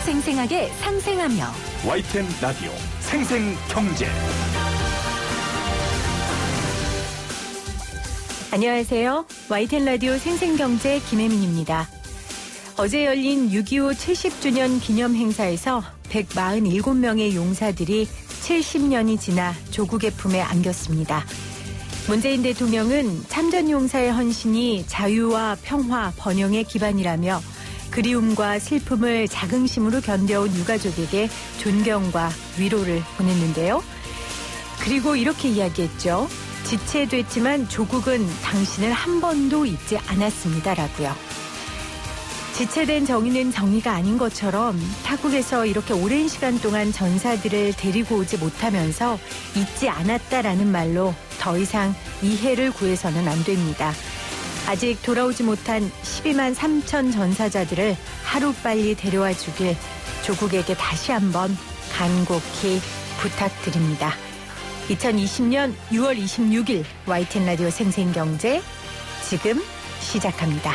생생하게 상생하며 YTN 라디오 생생경제. 안녕하세요. YTN 라디오 생생경제 김혜민입니다. 어제 열린 6.25 70주년 기념 행사에서 147명의 용사들이 70년이 지나 조국의 품에 안겼습니다. 문재인 대통령은 참전용사의 헌신이 자유와 평화, 번영의 기반이라며 그리움과 슬픔을 자긍심으로 견뎌온 유가족에게 존경과 위로를 보냈는데요. 그리고 이렇게 이야기했죠. 지체됐지만 조국은 당신을 한 번도 잊지 않았습니다라고요. 지체된 정의는 정의가 아닌 것처럼 타국에서 이렇게 오랜 시간 동안 전사들을 데리고 오지 못하면서 잊지 않았다라는 말로 더 이상 이해를 구해서는 안 됩니다. 아직 돌아오지 못한 12만 3천 전사자들을 하루빨리 데려와 주길 조국에게 다시 한번 간곡히 부탁드립니다. 2020년 6월 26일 YTN 라디오 생생경제 지금 시작합니다.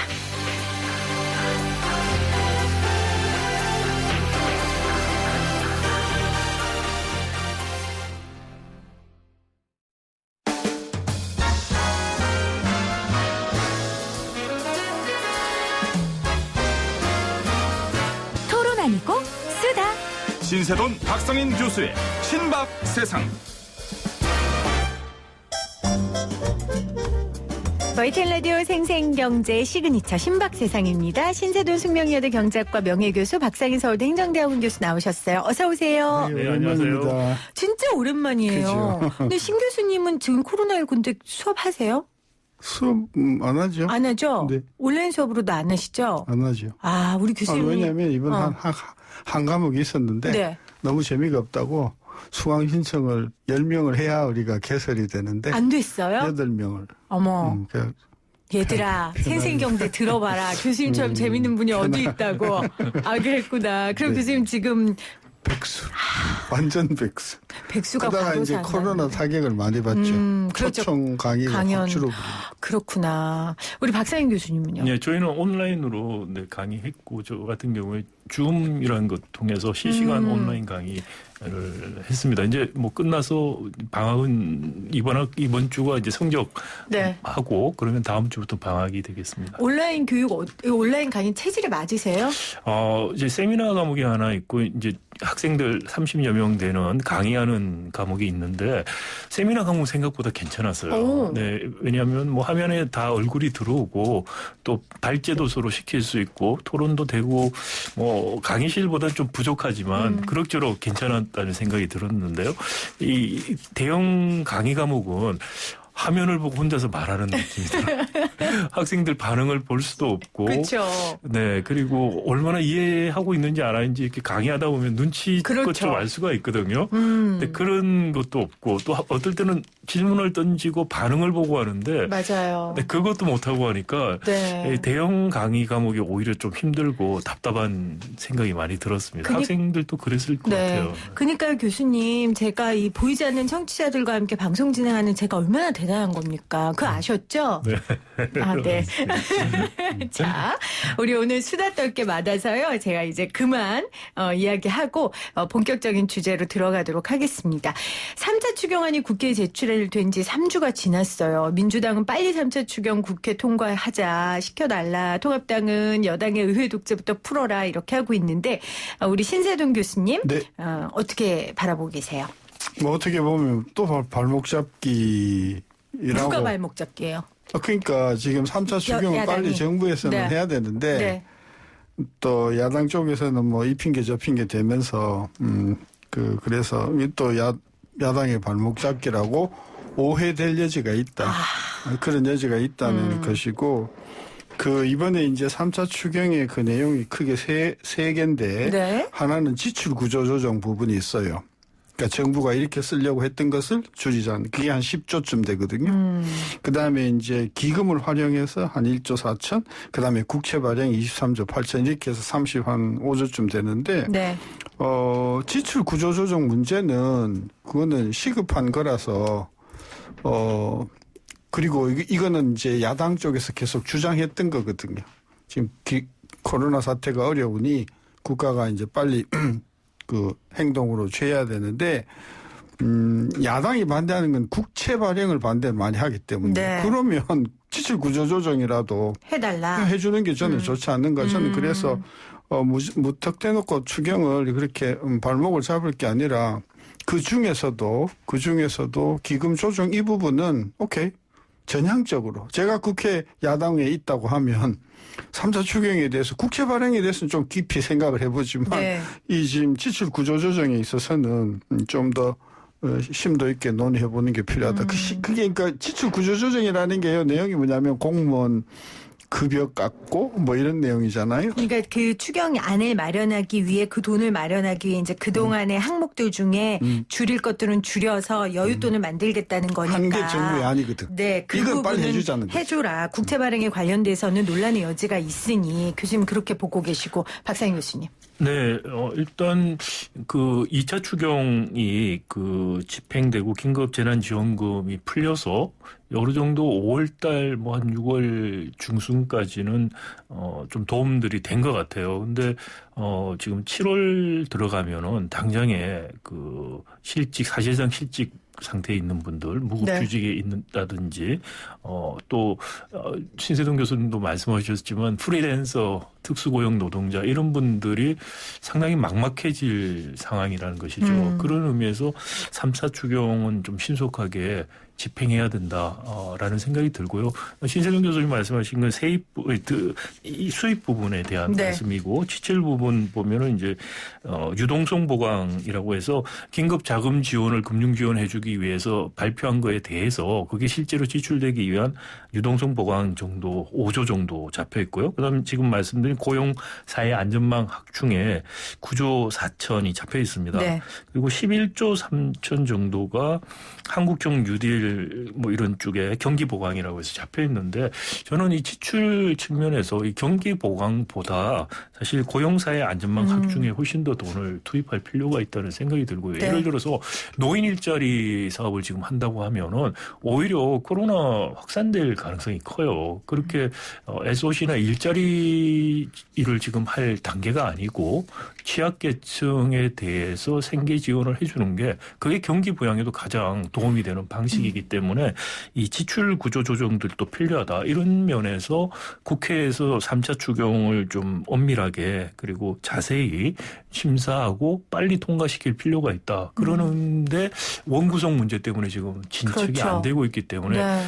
토론 아니고 쓰다. 신세돈 박성인 교수의 신박 세상. YTN 라디오 생생경제 시그니처 신박세상입니다. 신세돈 숙명여대 경제학과 명예교수 박상인 서울대 행정대학원 교수 나오셨어요. 어서 오세요. 네, 안녕하세요. 진짜 오랜만이에요. 근데 신 교수님은 지금 코로나19인데 수업하세요? 수업 안 하죠? 안 하죠? 네. 온라인 수업으로도 안 하시죠? 안 하죠. 아, 우리 교수님이. 왜냐하면 이번 한 과목이 있었는데 네. 너무 재미가 없다고 수강 신청을 10명을 해야 우리가 개설이 되는데 안 됐어요? 8명을. 어머. 얘들아, 편하게. 생생경제 들어봐라. 교수님처럼 재밌는 분이 어디 있다고. 아, 그랬구나. 그럼 네. 교수님 지금 백수. 완전 백수. 백수가 그러다가 바로 이제 산다는 코로나 거예요. 타격을 많이 받죠. 그렇죠. 초청 강의가 강연. 확 줄어버리고. 그렇구나. 우리 박상인 교수님은요? 네, 저희는 온라인으로 강의했고, 저 같은 경우에 줌이라는 것 통해서 실시간 온라인 강의를 했습니다. 이제 뭐 끝나서 방학은 이번 주가 이제 성적 네. 하고 그러면 다음 주부터 방학이 되겠습니다. 온라인 교육, 온라인 강의 체질에 맞으세요? 이제 세미나 과목이 하나 있고 이제 학생들 30여 명 되는 강의하는 과목이 있는데 세미나 과목 생각보다 괜찮았어요. 오. 네, 왜냐하면 뭐 화면에 다 얼굴이 들어오고 또 발제도 서로 시킬 수 있고 토론도 되고 뭐 강의실보다 좀 부족하지만 그럭저럭 괜찮았다는 생각이 들었는데요. 이 대형 강의 과목은 화면을 보고 혼자서 말하는 느낌이더라고요. 학생들 반응을 볼 수도 없고. 그렇죠. 네. 그리고 얼마나 이해하고 있는지 안 하는지 이렇게 강의하다 보면 눈치껏 그렇죠. 좀 알 수가 있거든요. 근데 그런 것도 없고 또 어떨 때는 질문을 던지고 반응을 보고 하는데. 맞아요. 근데 그것도 못하고 하니까 네. 대형 강의 과목이 오히려 좀 힘들고 답답한 생각이 많이 들었습니다. 학생들도 그랬을 것 같아요. 그러니까요, 교수님. 제가 이 보이지 않는 청취자들과 함께 방송 진행하는 제가 얼마나 대단한 겁니까? 그거 아셨죠? 네. 아, 네. 자, 우리 오늘 수다 떨게 맞아서요. 제가 이제 그만 이야기하고 본격적인 주제로 들어가도록 하겠습니다. 3차 추경안이 국회에 제출된 지 3주가 지났어요. 민주당은 빨리 3차 추경 국회 통과하자 시켜달라. 통합당은 여당의 의회 독재부터 풀어라 이렇게 하고 있는데 우리 신세돈 교수님 네. 어떻게 바라보고 계세요? 뭐 어떻게 보면 또 발목 잡기라고. 누가 발목 잡기예요? 그러니까 지금 3차 추경을 야당이. 빨리 정부에서는 네. 해야 되는데 네. 또 야당 쪽에서는 뭐 이 핑계 저 핑계 대면서 그래서 또 야당의 발목 잡기라고 오해될 여지가 있다. 그런 여지가 있다는 것이고 이번에 이제 3차 추경의 그 내용이 크게 세 개인데 네. 하나는 지출 구조 조정 부분이 있어요. 그러니까 정부가 이렇게 쓰려고 했던 것을 줄이자는 그게 한 10조쯤 되거든요. 그다음에 이제 기금을 활용해서 한 1조 4천, 그다음에 국채 발행 23조 8천 이렇게 해서 35조쯤 되는데 네. 지출 구조 조정 문제는 그거는 시급한 거라서 그리고 이거는 이제 야당 쪽에서 계속 주장했던 거거든요. 지금 코로나 사태가 어려우니 국가가 이제 빨리 그 행동으로 취해야 되는데 야당이 반대하는 건 국채 발행을 반대 많이 하기 때문에 네. 그러면 지출 구조 조정이라도 해달라. 해주는 게 저는 좋지 않는가. 저는 그래서 무턱대놓고 추경을 그렇게 발목을 잡을 게 아니라 그 중에서도 기금 조정 이 부분은 오케이. 전향적으로 제가 국회 야당에 있다고 하면 3차 추경에 대해서 국채 발행에 대해서는 좀 깊이 생각을 해보지만 네. 이 지금 지출 구조 조정에 있어서는 좀 더 심도 있게 논의해보는 게 필요하다. 그게 그러니까 지출 구조 조정이라는 게요. 내용이 뭐냐면 공무원 급여 깎고 뭐 이런 내용이잖아요. 그러니까 그 추경안을 마련하기 위해 그 돈을 마련하기 위해 이제 그동안의 항목들 중에 줄일 것들은 줄여서 여윳돈을 만들겠다는 거니까. 한 게 정부의 아니거든. 네, 그 이건 빨리 부분은 해주자는 거죠. 해줘라. 국채 발행에 관련돼서는 논란의 여지가 있으니 교수님 그렇게 보고 계시고 박상희 교수님. 네, 일단 그 2차 추경이 그 집행되고 긴급 재난지원금이 풀려서 어느 정도 5월달 뭐 한 6월 중순까지는 좀 도움들이 된 것 같아요. 근데 지금 7월 들어가면은 당장에 그 사실상 실직 상태에 있는 분들, 무급휴직에 있다든지, 또, 신세동 교수님도 말씀하셨지만, 프리랜서, 특수고용 노동자, 이런 분들이 상당히 막막해질 상황이라는 것이죠. 그런 의미에서 3차 추경은 좀 신속하게 집행해야 된다라는 생각이 들고요. 신세동 교수님 말씀하신 건 수입 부분에 대한 네. 말씀이고 지출 부분 보면은 이제 유동성 보강이라고 해서 긴급 자금 지원을 금융 지원해주기 위해서 발표한 거에 대해서 그게 실제로 지출되기 위한 유동성 보강 정도 5조 정도 잡혀 있고요. 그다음에 지금 말씀드린 고용 사회 안전망 확충에 9조 4천이 잡혀 있습니다. 네. 그리고 11조 3천 정도가 한국형 뉴딜 뭐 이런 쪽에 경기 보강이라고 해서 잡혀 있는데 저는 이 지출 측면에서 이 경기 보강보다 사실 고용사회 안전망 확충에 훨씬 더 돈을 투입할 필요가 있다는 생각이 들고요. 네. 예를 들어서 노인 일자리 사업을 지금 한다고 하면은 오히려 코로나 확산될 가능성이 커요. 그렇게 SOC나 일자리 일을 지금 할 단계가 아니고 취약계층에 대해서 생계 지원을 해주는 게 그게 경기 부양에도 가장 도움이 되는 방식이기 때문에 이 지출 구조 조정들도 필요하다. 이런 면에서 국회에서 3차 추경을 좀 엄밀하게 그리고 자세히 심사하고 빨리 통과시킬 필요가 있다. 그러는데 원구성 문제 때문에 지금 진척이 그렇죠. 안 되고 있기 때문에 네.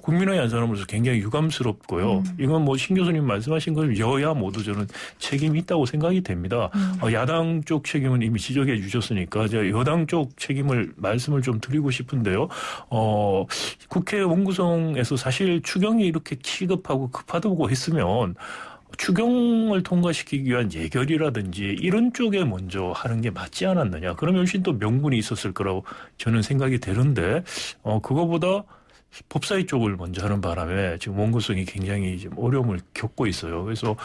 국민의 한 사람으로서 굉장히 유감스럽고요. 이건 뭐 신 교수님 말씀하신 건 여야 모두 저는 책임이 있다고 생각이 됩니다. 야당 쪽 책임은 이미 지적해 주셨으니까 제가 여당 쪽 책임을 말씀을 좀 드리고 싶은데요. 국회 원구성에서 사실 추경이 이렇게 시급하고 급하다고 했으면 추경을 통과시키기 위한 예결이라든지 이런 쪽에 먼저 하는 게 맞지 않았느냐. 그러면 훨씬 또 명분이 있었을 거라고 저는 생각이 되는데 그거보다 법사위 쪽을 먼저 하는 바람에 지금 원구성이 굉장히 지금 어려움을 겪고 있어요. 그래서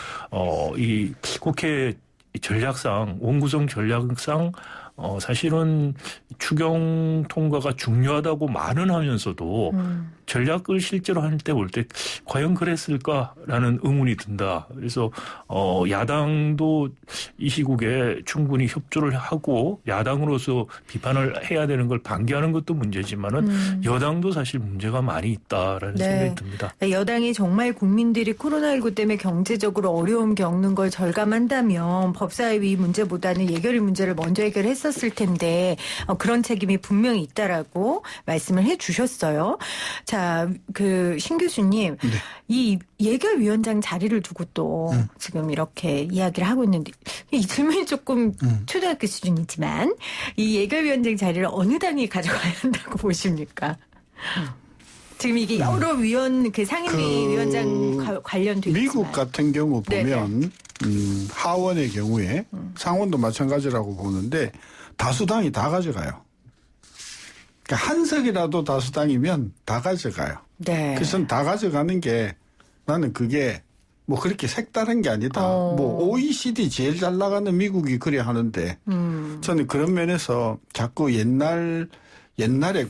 이 국회 전략상 원구성 전략상 사실은 추경 통과가 중요하다고 말은 하면서도 전략을 실제로 할 때 볼 때 과연 그랬을까라는 의문이 든다. 그래서 야당도 이 시국에 충분히 협조를 하고 야당으로서 비판을 해야 되는 걸 방기하는 것도 문제지만은 여당도 사실 문제가 많이 있다라는 네. 생각이 듭니다. 여당이 정말 국민들이 코로나19 때문에 경제적으로 어려움 겪는 걸 절감한다면 법사위 문제보다는 예결위 문제를 먼저 해결했었을 텐데 그런 책임이 분명히 있다라고 말씀을 해 주셨어요. 자, 그 신 교수님, 네. 이 예결위원장 자리를 두고 또 지금 이렇게 이야기를 하고 있는데 이 질문이 조금 초등학교 수준이지만 이 예결위원장 자리를 어느 당이 가져가야 한다고 보십니까? 지금 이게 여러 그 상임위 위원장 관련돼 있지만 미국 같은 경우 보면 하원의 경우에 상원도 마찬가지라고 보는데 다수당이 다 가져가요. 그러니까 한 석이라도 다수당이면 다 가져가요. 네. 그래서 다 가져가는 게 나는 그게 뭐 그렇게 색다른 게 아니다. 뭐 OECD 제일 잘 나가는 미국이 그래 하는데 저는 그런 면에서 자꾸 옛날에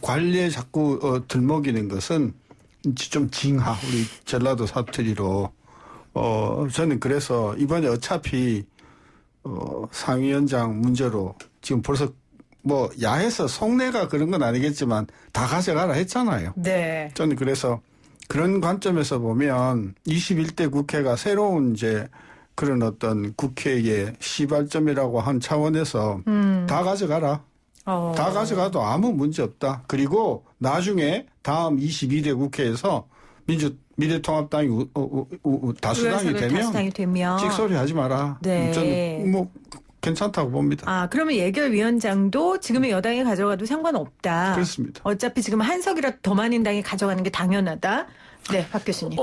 관리에 자꾸 들먹이는 것은 좀 징하 우리 전라도 사투리로 저는 그래서 이번에 어차피 상위원장 문제로 지금 벌써 뭐 야해서 속내가 그런 건 아니겠지만 다 가져가라 했잖아요. 네. 저는 그래서 그런 관점에서 보면 21대 국회가 새로운 이제 그런 어떤 국회의 시발점이라고 한 차원에서 다 가져가라. 다 가져가도 아무 문제 없다. 그리고 나중에 다음 22대 국회에서 미래통합당이 다수당이 되면 찍소리 하지 마라. 네. 저는 뭐 괜찮다고 봅니다. 아, 그러면 예결위원장도 지금의 여당이 가져가도 상관없다. 그렇습니다. 어차피 지금 한석이라도 더 많은 당이 가져가는 게 당연하다. 네, 박 교수님.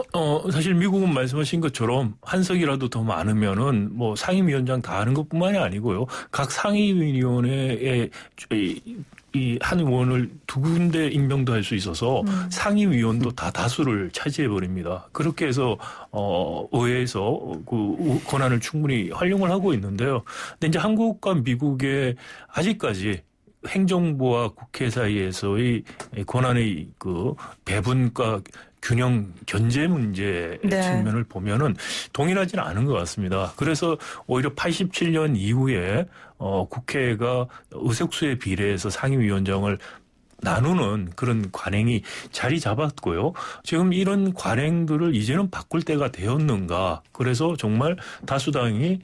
사실 미국은 말씀하신 것처럼 한석이라도 더 많으면은 뭐 상임위원장 다 하는 것뿐만이 아니고요. 각 상임위원회에 이 한 의원을 두 군데 임명도 할 수 있어서 상임위원도 다 다수를 차지해 버립니다. 그렇게 해서 의회에서 그 권한을 충분히 활용을 하고 있는데요. 근데 이제 한국과 미국의 아직까지 행정부와 국회 사이에서의 권한의 그 배분과 균형 견제 문제 네. 측면을 보면은 동일하지는 않은 것 같습니다. 그래서 오히려 87년 이후에 국회가 의석수에 비례해서 상임위원장을 나누는 그런 관행이 자리 잡았고요. 지금 이런 관행들을 이제는 바꿀 때가 되었는가. 그래서 정말 다수당이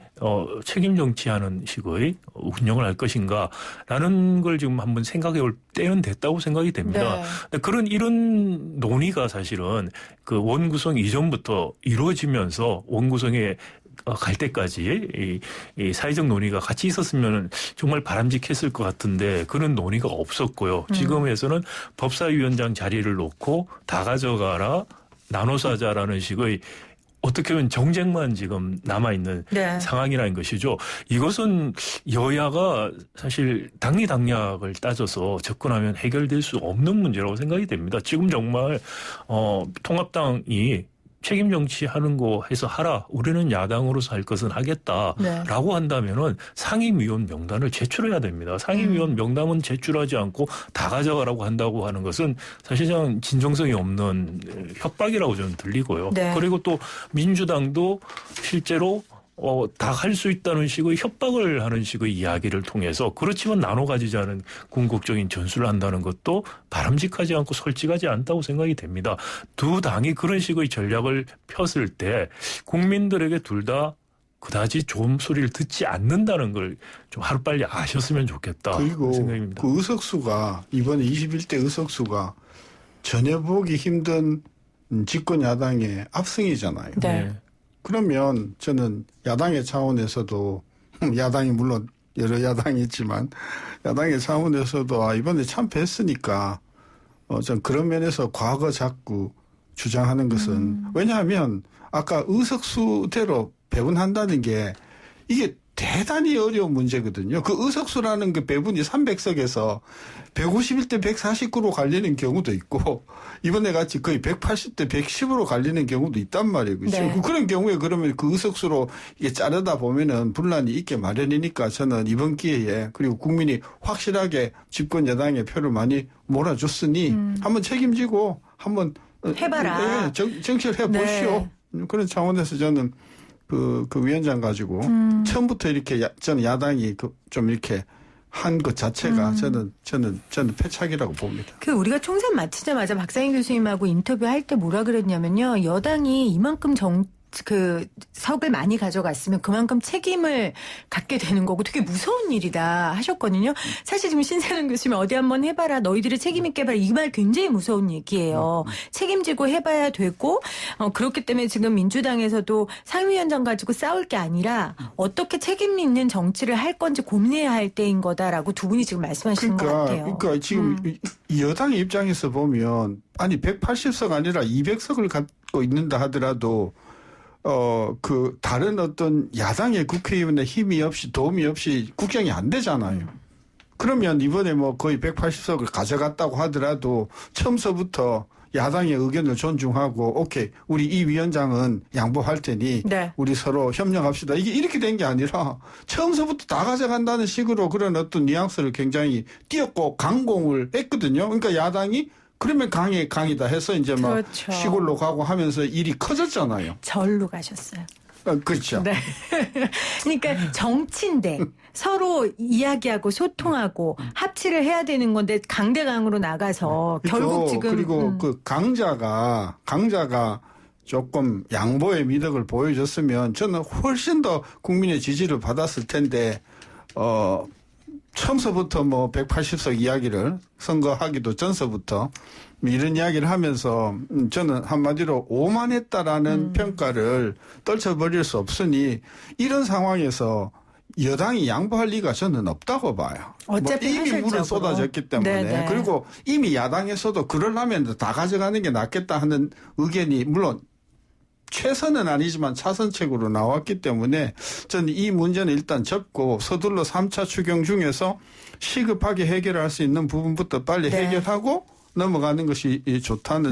책임 정치하는 식의 운영을 할 것인가라는 걸 지금 한번 생각해 볼 때는 됐다고 생각이 됩니다. 네. 이런 논의가 사실은 그 원구성 이전부터 이루어지면서 원구성에 갈 때까지 이 사회적 논의가 같이 있었으면 정말 바람직했을 것 같은데 그런 논의가 없었고요. 지금에서는 법사위원장 자리를 놓고 다 가져가라, 나눠서 하자라는 식의 어떻게 보면 정쟁만 지금 남아있는 네. 상황이라는 것이죠. 이것은 여야가 사실 당리당략을 따져서 접근하면 해결될 수 없는 문제라고 생각이 됩니다. 지금 정말 통합당이 책임 정치하는 거 해서 하라. 우리는 야당으로서 할 것은 하겠다라고 네. 한다면은 상임위원 명단을 제출해야 됩니다. 상임위원 명단은 제출하지 않고 다 가져가라고 한다고 하는 것은 사실상 진정성이 없는 협박이라고 저는 들리고요. 네. 그리고 또 민주당도 실제로 다 할 수 있다는 식의 협박을 하는 식의 이야기를 통해서 그렇지만 나눠 가지자는 궁극적인 전술을 한다는 것도 바람직하지 않고 솔직하지 않다고 생각이 됩니다. 두 당이 그런 식의 전략을 폈을 때 국민들에게 둘 다 그다지 좋은 소리를 듣지 않는다는 걸 좀 하루빨리 아셨으면 좋겠다. 그리고 생각입니다. 그 의석수가 이번에 21대 의석수가 전혀 보기 힘든 집권 야당의 압승이잖아요. 네. 그러면 저는 야당의 차원에서도 야당이 물론 여러 야당이 있지만 야당의 차원에서도 이번에 참패했으니까 전 그런 면에서 과거 자꾸 주장하는 것은 왜냐하면 아까 의석수대로 배분한다는 게 이게 대단히 어려운 문제거든요. 그 의석수라는 그 배분이 300석에서 151대 149로 갈리는 경우도 있고 이번에 같이 거의 180대 110으로 갈리는 경우도 있단 말이에요. 그렇죠? 네. 그런 경우에 그러면 그 의석수로 이게 자르다 보면은 분란이 있게 마련이니까 저는 이번 기회에 그리고 국민이 확실하게 집권 여당의 표를 많이 몰아줬으니 한번 책임지고 한번 해봐라. 정치를 해보시오. 네. 그런 차원에서 저는 그 위원장 가지고 처음부터 이렇게 저는 야당이 좀 이렇게 한 것 자체가 저는 패착이라고 봅니다. 그 우리가 총선 마치자마자 박상인 교수님하고 인터뷰할 때 뭐라 그랬냐면요. 여당이 이만큼 석을 많이 가져갔으면 그만큼 책임을 갖게 되는 거고 되게 무서운 일이다 하셨거든요. 사실 지금 신세영 교수님 어디 한번 해봐라. 너희들이 책임 있게 해봐라. 이 말 굉장히 무서운 얘기예요. 책임지고 해봐야 되고 그렇기 때문에 지금 민주당에서도 상임위원장 가지고 싸울 게 아니라 어떻게 책임 있는 정치를 할 건지 고민해야 할 때인 거다라고 두 분이 지금 말씀하시는 것 같아요. 그러니까 지금 여당의 입장에서 보면 아니 180석 아니라 200석을 갖고 있는다 하더라도 그 다른 어떤 야당의 국회의원의 힘이 없이 도움이 없이 국정이 안 되잖아요. 그러면 이번에 뭐 거의 180석을 가져갔다고 하더라도 처음서부터 야당의 의견을 존중하고 오케이 우리 이 위원장은 양보할 테니 네. 우리 서로 협력합시다. 이게 이렇게 된 게 아니라 처음서부터 다 가져간다는 식으로 그런 어떤 뉘앙스를 굉장히 띄었고 강공을 했거든요. 그러니까 야당이 그러면 강이다 해서 이제 막 그렇죠. 시골로 가고 하면서 일이 커졌잖아요. 절로 가셨어요. 그렇죠. 네. 그러니까 정치인데 서로 이야기하고 소통하고 합치를 해야 되는 건데 강대강으로 나가서 결국 지금 그리고 그 강자가 조금 양보의 미덕을 보여줬으면 저는 훨씬 더 국민의 지지를 받았을 텐데 처음서부터 뭐 180석 이야기를 선거하기도 전서부터 이런 이야기를 하면서 저는 한마디로 오만했다라는 평가를 떨쳐버릴 수 없으니 이런 상황에서 여당이 양보할 리가 저는 없다고 봐요. 어차피 이미 물은 현실적으로. 쏟아졌기 때문에 네네. 그리고 이미 야당에서도 그러려면 다 가져가는 게 낫겠다 하는 의견이 물론 최선은 아니지만 차선책으로 나왔기 때문에 저는 이 문제는 일단 접고 서둘러 3차 추경 중에서 시급하게 해결할 수 있는 부분부터 빨리 네. 해결하고 넘어가는 것이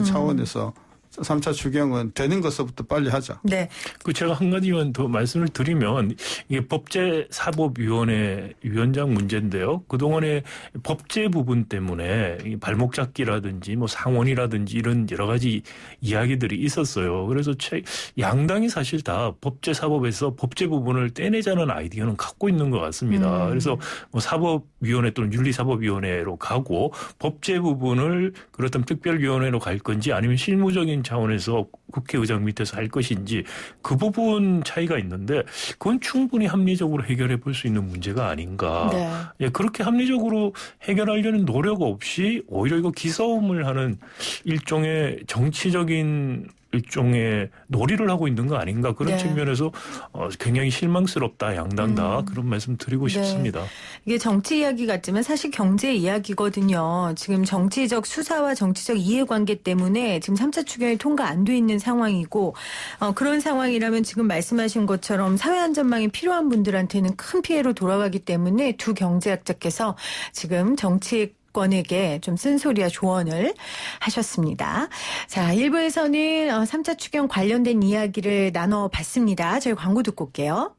차원에서 3차 추경은 되는 것부터 빨리 하자. 네. 그 제가 한 가지만 더 말씀을 드리면 이게 법제사법위원회 위원장 문제인데요. 그동안에 법제 부분 때문에 발목 잡기라든지 뭐 상원이라든지 이런 여러 가지 이야기들이 있었어요. 그래서 양당이 사실 다 법제사법에서 법제 부분을 떼내자는 아이디어는 갖고 있는 것 같습니다. 그래서 뭐 사법위원회 또는 윤리사법위원회로 가고 법제 부분을 그렇다면 특별위원회로 갈 건지 아니면 실무적인 차원에서 국회의장 밑에서 할 것인지 그 부분 차이가 있는데 그건 충분히 합리적으로 해결해 볼 수 있는 문제가 아닌가. 네. 예, 그렇게 합리적으로 해결하려는 노력 없이 오히려 이거 기싸움을 하는 일종의 정치적인 일종의 놀이를 하고 있는 거 아닌가 그런 네. 측면에서 굉장히 실망스럽다 양당 다 그런 말씀 드리고 네. 싶습니다. 이게 정치 이야기 같지만 사실 경제 이야기거든요. 지금 정치적 수사와 정치적 이해관계 때문에 지금 3차 추경이 통과 안 돼 있는 상황이고 그런 상황이라면 지금 말씀하신 것처럼 사회안전망이 필요한 분들한테는 큰 피해로 돌아가기 때문에 두 경제학자께서 지금 정치권에게 좀 쓴소리와 조언을 하셨습니다. 자, 1부에서는 3차 추경 관련된 이야기를 나눠봤습니다. 저희 광고 듣고 올게요.